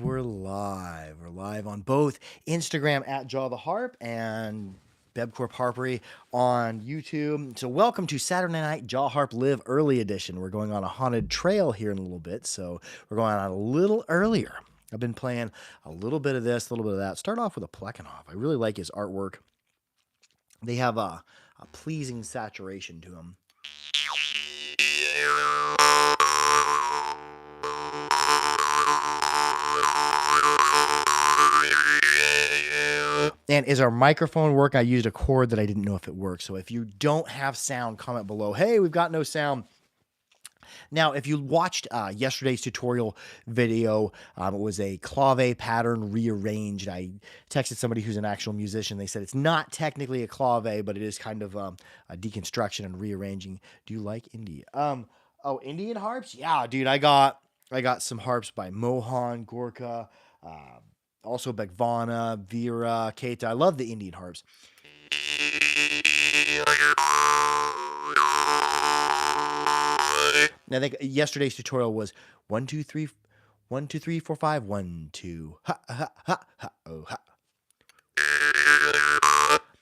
we're live. We're live on both Instagram at Jaw the Harp and Bebcorp Harpery on YouTube. So welcome to Saturday Night Jaw Harp Live Early Edition. We're going on a haunted trail here in a little bit, so we're going on a little earlier. I've been playing a little bit of this, a little bit of that. Start off with a Plekhanov. I really like his artwork. They have a pleasing saturation to them. And is our microphone work? I used a cord that I didn't know if it worked. So if you don't have sound, comment below. Hey, we've got no sound. Now, if you watched yesterday's tutorial video, it was a clave pattern rearranged. I texted somebody who's an actual musician. They said it's not technically a clave, but it is kind of a deconstruction and rearranging. Do you like indie? Oh, Indian harps? Yeah, dude. I got some harps by Mohan, Gorka, also Bekvana, Vera, Keita. I love the Indian harps. Now, I think yesterday's tutorial was 1, 2, 3, 1, 2, 3, 4, 5, 1, 2, ha, ha, ha, ha, oh, ha.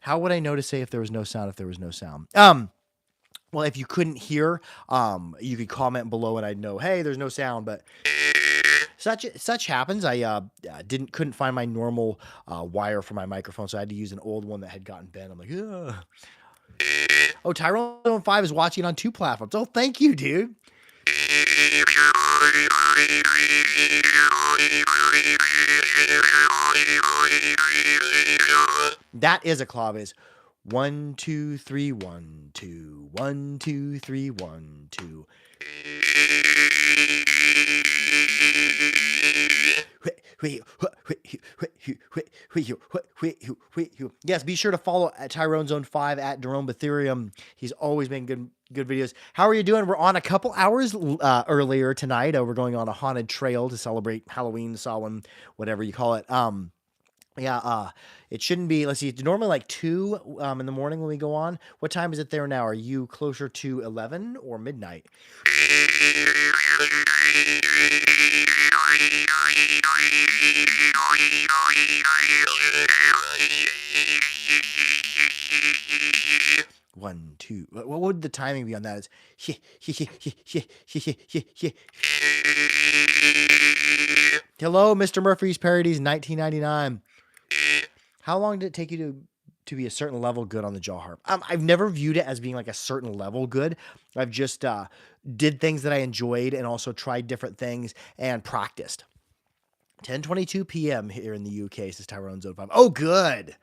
How would I know to say if there was no sound, Well, if you couldn't hear, you could comment below and I'd know, hey, there's no sound, but such happens. I couldn't find my normal wire for my microphone, so I had to use an old one that had gotten bent. I'm like, ugh. Oh, Tyrone 5 is watching on 2 platforms. Oh, thank you, dude. That is a claves. 1, 2, 3, 1, 2, 1, 2, 3, 1, 2. Yes, be sure to follow Tyrone Zone 5 at Jerome Betherium. He's always been good videos. How are you doing? We're on a couple hours earlier tonight. We're going on a haunted trail to celebrate Halloween, Samhain, whatever you call it. It shouldn't be, let's see, it's normally like 2 in the morning when we go on. What time is it there now? Are you closer to 11 or midnight? One, two. What would the timing be on that? Hello, Mr. Murphy's Parodies, 1999. How long did it take you to be a certain level good on the jaw harp? I've never viewed it as being like a certain level good. I've just did things that I enjoyed and also tried different things and practiced. 10:22 p.m. here in the UK, says Tyrone Zone 5. Oh, good.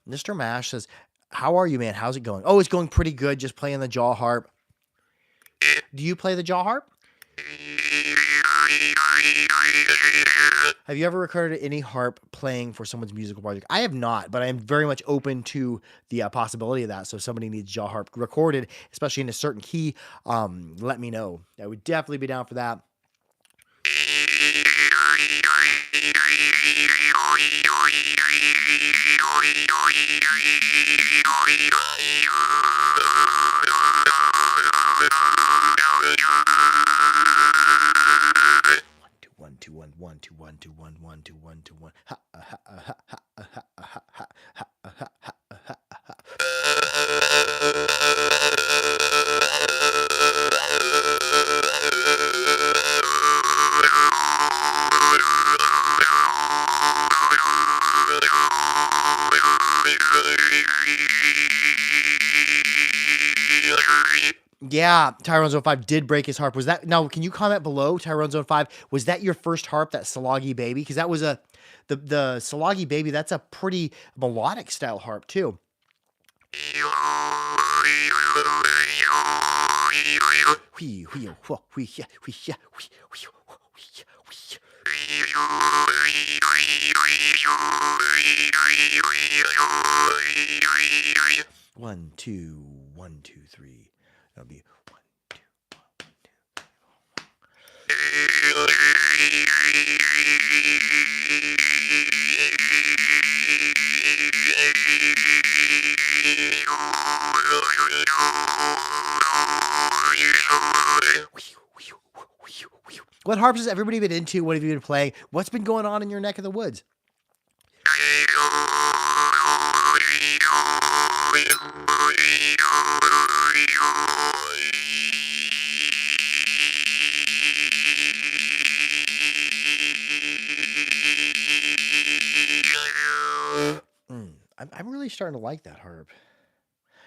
Mr. Mash says, how are you, man? How's it going? Oh, it's going pretty good. Just playing the jaw harp. Do you play the jaw harp? Have you ever recorded any harp playing for someone's musical project? I have not, but I am very much open to the possibility of that. So if somebody needs jaw harp recorded, especially in a certain key, let me know. I would definitely be down for that. One, two, one, one, two, one, two, one, one, two, one, two, one. Ha, ha, ha, ha, ha, ha, ha, ha, ha, ha, ha, ha, ha. Yeah, Tyrone Zone 5 did break his harp. Was that, now can you comment below, Tyrone Zone 5, was that your first harp, that Salagi Baby? Because that was the Salagi Baby, that's a pretty melodic style harp too. One, two, 1, 2, 3. That'll be 1, 2, 1, 2. What harps has everybody been into? What have you been playing? What's been going on in your neck of the woods? I'm really starting to like that harp.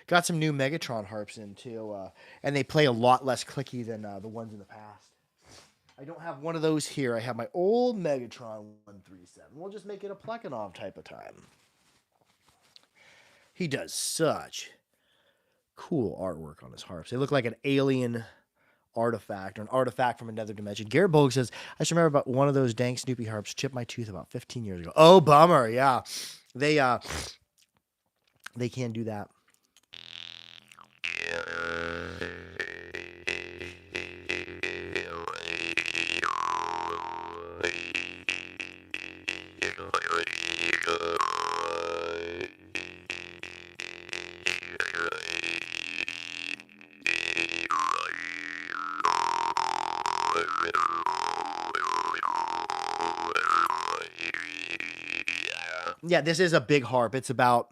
Got some new Megatron harps in too, and they play a lot less clicky than the ones in the past. I don't have one of those here. I have my old Megatron 137. We'll just make it a Plekhanov type of time. He does such cool artwork on his harps. They look like an alien artifact or an artifact from another dimension. Garrett Bogue says, I just remember about one of those dang Snoopy harps chipped my tooth about 15 years ago. Oh, bummer. Yeah. They can do that. Yeah, this is a big harp. It's about,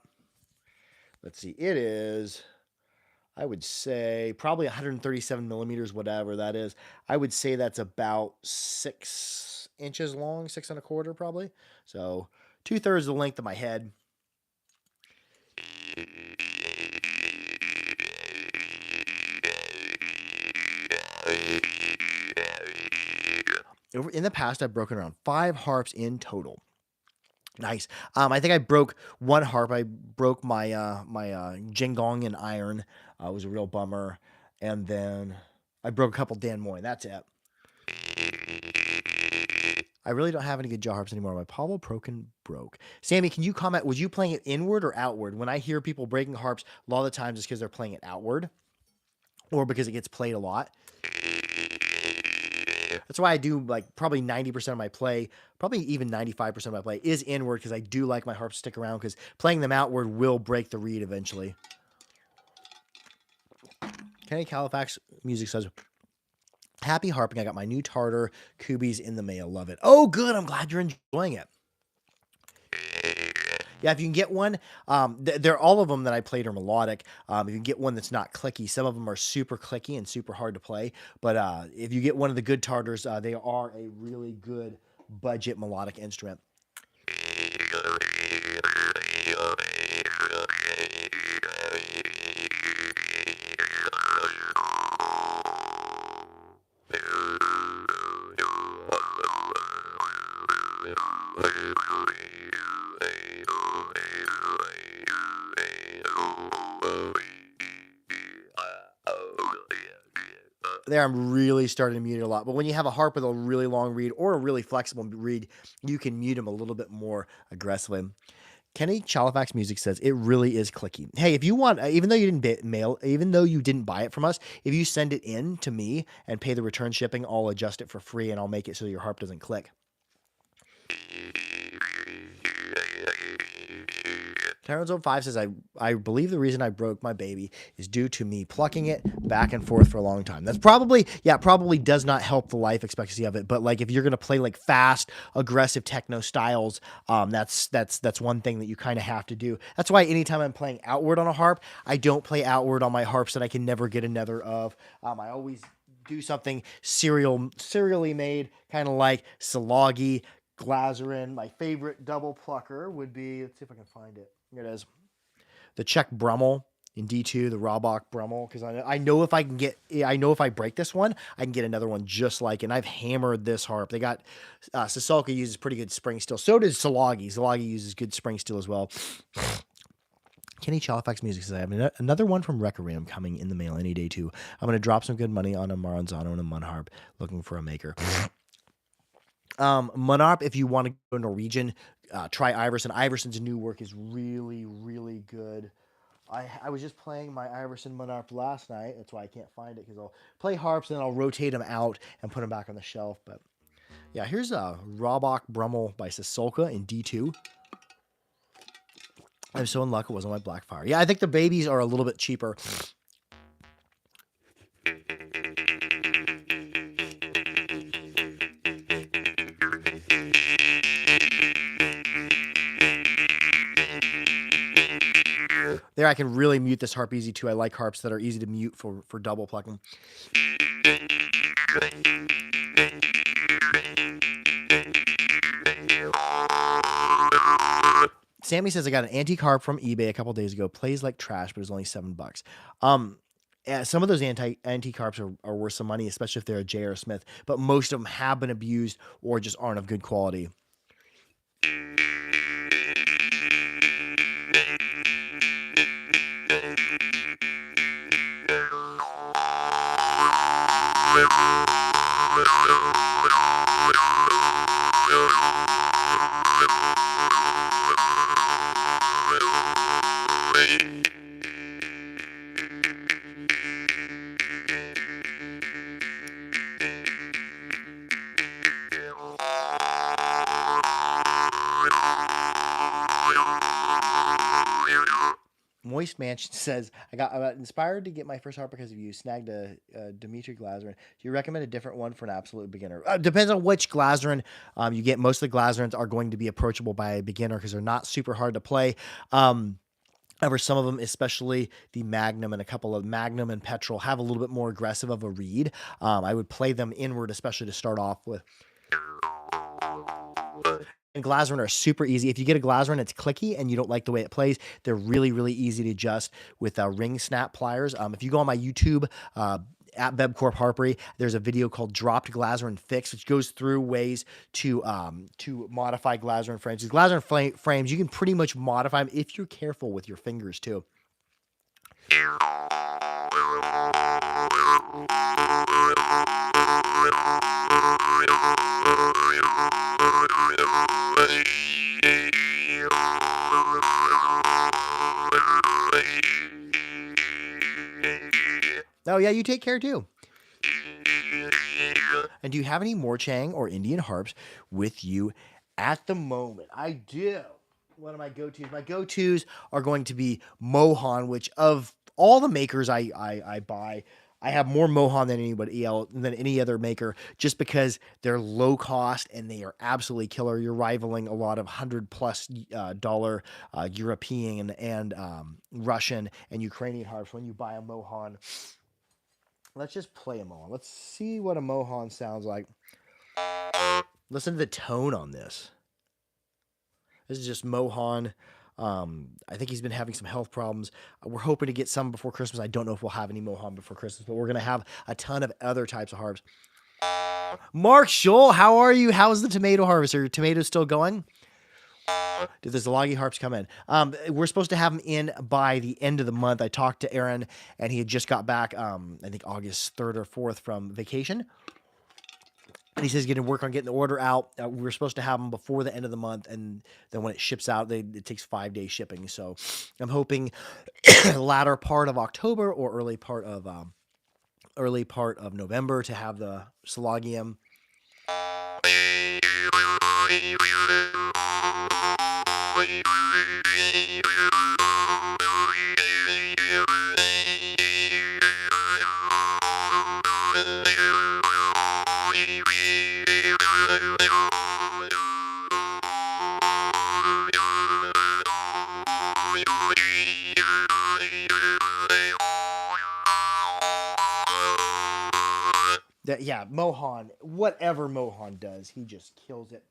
let's see, it is, I would say, probably 137 millimeters, whatever that is. I would say that's about 6 inches long, 6 1/4 probably. So 2/3 the length of my head. In the past, I've broken around 5 harps in total. Nice. I think I broke one harp. I broke my Jingong in iron. It was a real bummer. And then I broke a couple Dan Moy. That's it. I really don't have any good jaw harps anymore. My Pablo Proken broke. Sammy, can you comment? Was you playing it inward or outward? When I hear people breaking harps, a lot of the times it's because they're playing it outward or because it gets played a lot. That's why I do like probably 90% of my play, probably even 95% of my play is inward because I do like my harps to stick around because playing them outward will break the reed eventually. Kenny Califax Music says, happy harping. I got my new Tartar Kubies in the mail. Love it. Oh, good. I'm glad you're enjoying it. Yeah, if you can get one, they're all of them that I played are melodic. If you can get one that's not clicky, some of them are super clicky and super hard to play. But if you get one of the good Tartars, they are a really good budget melodic instrument. There, I'm really starting to mute it a lot. But when you have a harp with a really long reed or a really flexible reed, you can mute them a little bit more aggressively. Kenny Chalifax Music says it really is clicky. Hey, if you want, even though you didn't buy it from us, if you send it in to me and pay the return shipping, I'll adjust it for free and I'll make it so your harp doesn't click. Tyrone05 says, I believe the reason I broke my baby is due to me plucking it back and forth for a long time. That's probably does not help the life expectancy of it. But like if you're going to play like fast, aggressive techno styles, that's one thing that you kind of have to do. That's why anytime I'm playing outward on a harp, I don't play outward on my harps that I can never get another of. I always do something serially made, kind of like Salagi, Glazerin. My favorite double plucker would be, let's see if I can find it. Here it is. The Czech Brummel in D2, the Robach Brummel, because I know if I break this one, I can get another one just like it. And I've hammered this harp. They got, Sasolka uses pretty good spring steel. So does Salagi. Salagi uses good spring steel as well. Kenny Chalifax Music says, I have another one from Requiem coming in the mail any day too. I'm going to drop some good money on a Maranzano and a Mun harp, looking for a maker. Munarp, if you want to go Norwegian, try Iverson. Iverson's new work is really, really good. I was just playing my Iverson Munarp last night. That's why I can't find it, because I'll play harps and then I'll rotate them out and put them back on the shelf. But yeah, here's a Robach Brummel by Sasolka in D2. I'm so in luck it wasn't my Blackfire. Yeah, I think the babies are a little bit cheaper. There, I can really mute this harp easy too. I like harps that are easy to mute for double plucking. Sammy says I got an antique harp from eBay a couple days ago. Plays like trash, but it's only $7. Yeah, some of those antique harps are worth some money, especially if they're a J.R. Smith. But most of them have been abused or just aren't of good quality. Moist Mansion says, I got inspired to get my first harp because of you. Snagged a Dimitri Glazerin. Do you recommend a different one for an absolute beginner? Depends on which Glazerin you get. Most of the Glazerins are going to be approachable by a beginner because they're not super hard to play. However, some of them, especially the Magnum and a couple of Magnum and Petrol, have a little bit more aggressive of a reed. I would play them inward, especially to start off with. And Glazerin are super easy. If you get a Glazerin, it's clicky and you don't like the way it plays, they're really, really easy to adjust with ring snap pliers. If you go on my YouTube, at Bebcorp Harpery, there's a video called Dropped Glazerin Fix, which goes through ways to modify Glazerin frames. These Glazerin frames, you can pretty much modify them if you're careful with your fingers too. Oh, yeah, you take care too. And do you have any Morchang or Indian harps with you at the moment? I do. One of my go-tos. My go-tos are going to be Mohan, which of all the makers I buy, I have more Mohan than anybody else, than any other maker, just because they're low cost and they are absolutely killer. You're rivaling a lot of $100+ European and Russian and Ukrainian harps when you buy a Mohan. Let's just play a Mohan. Let's see what a Mohan sounds like. Listen to the tone on this. This is just Mohan. I think he's been having some health problems. We're hoping to get some before Christmas. I don't know if we'll have any Mohan before Christmas, but we're going to have a ton of other types of harps. Mark Scholl, how are you? How's the tomato harvest? Are your tomatoes still going? Did the Zalagi harps come in? We're supposed to have them in by the end of the month. I talked to Aaron, and he had just got back, I think August 3rd or 4th from vacation. And he says he's going to work on getting the order out. We were supposed to have them before the end of the month, and then when it ships out, it takes 5-day shipping. So I'm hoping latter part of October or early part of November to have the Salagium. Yeah, Mohan, whatever Mohan does, he just kills it.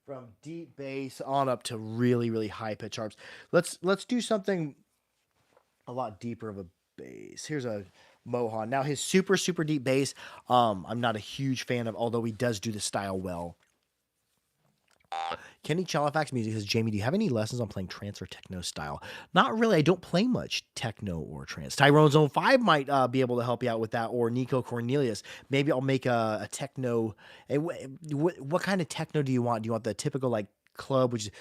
From deep bass on up to really, really high pitch harps. Let's do something a lot deeper of a bass. Here's a Mohan. Now his super, super deep bass, I'm not a huge fan of, although he does do the style well. Kenny Chalifax Music says, Jamie, do you have any lessons on playing trance or techno style? Not really. I don't play much techno or trance. Tyrone Zone 5 might be able to help you out with that, or Nico Cornelius. Maybe I'll make a techno. What kind of techno do you want? Do you want the typical like club, which is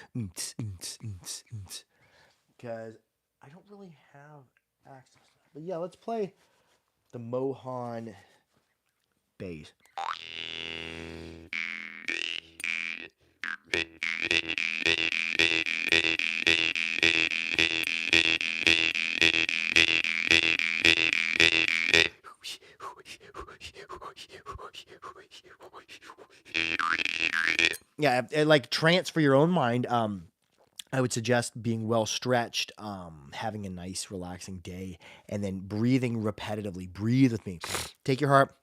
because I don't really have access to that. But yeah, let's play the Mohan bass. Yeah, like trance for your own mind. I would suggest being well stretched, having a nice relaxing day, and then breathing repetitively. Breathe with me. Take your heart,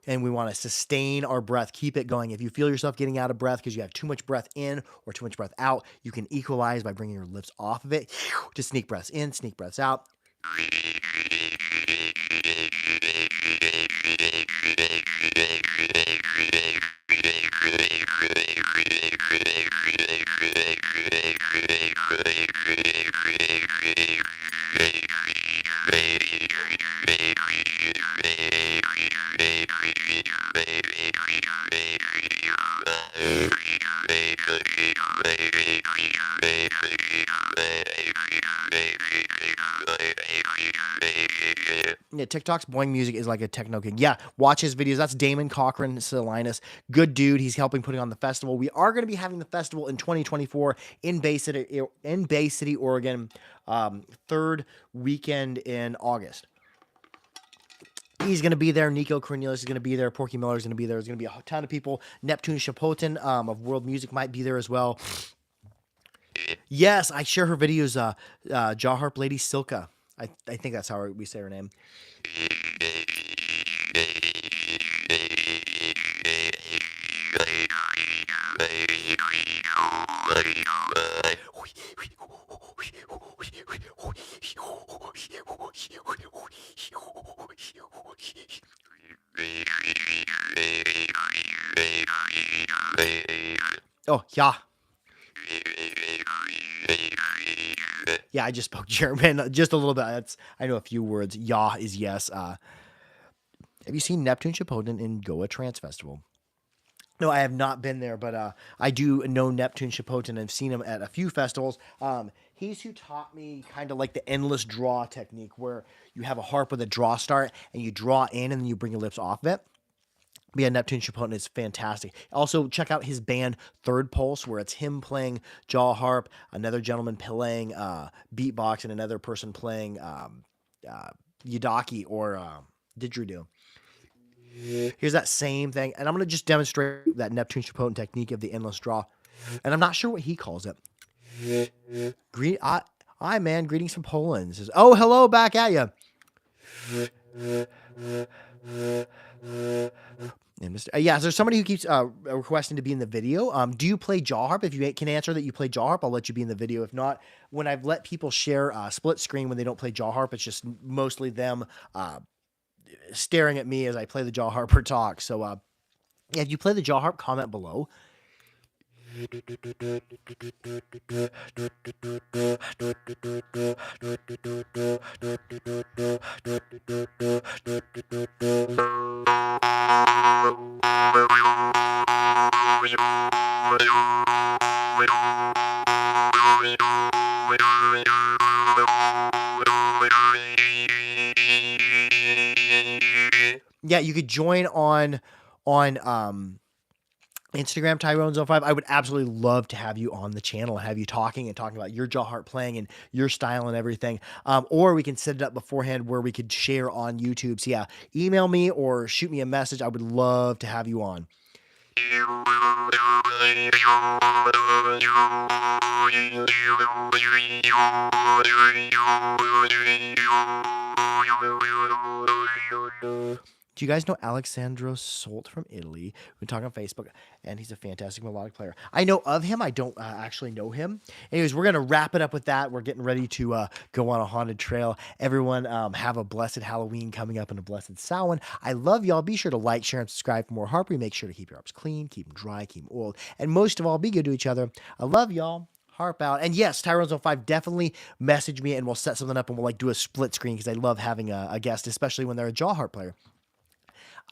and we want to sustain our breath. Keep it going. If you feel yourself getting out of breath because you have too much breath in or too much breath out, you can equalize by bringing your lips off of it. Just sneak breaths in, sneak breaths out. Yeah, TikTok's Boing Music is like a techno king. Yeah, watch his videos. That's Damon Cochran Salinas. Good dude. He's helping putting on the festival. We are going to be having the festival in 2024 in Bay City, Oregon, third weekend in August. He's going to be there. Nico Cornelius is going to be there. Porky Miller is going to be there. There's going to be a ton of people. Neptune Chapotin of World Music might be there as well. Yes, I share her videos. Jaw Harp Lady Silka. I think that's how we say her name. Oh, yeah. Yeah, I just spoke German just a little bit. I know a few words. Ja is yes. Have you seen Neptune Chapotin in Goa Trance Festival? No, I have not been there, but I do know Neptune Chapotin. I've seen him at a few festivals. He's who taught me kind of like the endless draw technique, where you have a harp with a draw start and you draw in and then you bring your lips off of it. But yeah, Neptune Chapotin is fantastic. Also, check out his band Third Pulse, where it's him playing jaw harp, another gentleman playing beatbox, and another person playing yidaki or didgeridoo. Here's that same thing, and I'm going to just demonstrate that Neptune Chapotin technique of the endless draw. And I'm not sure what he calls it. Hi, man. Greetings from Poland. Says, oh, hello, back at you. Yeah, there's somebody who keeps requesting to be in the video. Do you play jaw harp? If you can answer that you play jaw harp, I'll let you be in the video. If not, when I've let people share split screen when they don't play jaw harp, it's just mostly them staring at me as I play the jaw harp or talk. So, yeah, if you play the jaw harp, comment below. Yeah, you could join on Instagram, Tyrone05. I would absolutely love to have you on the channel and have you talking about your jaw harp playing and your style and everything. Or we can set it up beforehand where we could share on YouTube. So yeah, email me or shoot me a message. I would love to have you on. Do you guys know Alexandro Solt from Italy? We talk on Facebook, and he's a fantastic melodic player. I know of him. I don't actually know him. Anyways, we're going to wrap it up with that. We're getting ready to go on a haunted trail. Everyone have a blessed Halloween coming up and a blessed Samhain. I love y'all. Be sure to like, share, and subscribe for more harpery. Make sure to keep your harps clean, keep them dry, keep them oiled, and most of all, be good to each other. I love y'all. Harp out. And yes, Tyrone05, definitely message me and we'll set something up and we'll like do a split screen because I love having a guest, especially when they're a jaw harp player.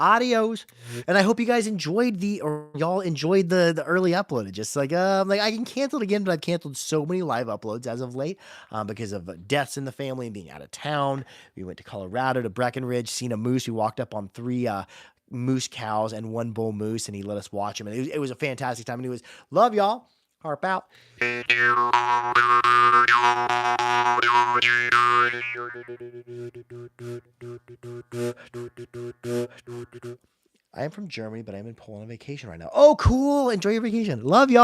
Adios, and I hope you guys enjoyed y'all enjoyed the early upload. It just like I can cancel it again, but I've canceled so many live uploads as of late because of deaths in the family and being out of town. We went to Colorado to Breckenridge, seen a moose. We walked up on 3 moose cows and 1 bull moose, and he let us watch him. And it was a fantastic time. And he was love y'all. Harp out. I am from Germany, but I'm in Poland on vacation right now. Oh, cool. Enjoy your vacation. Love y'all.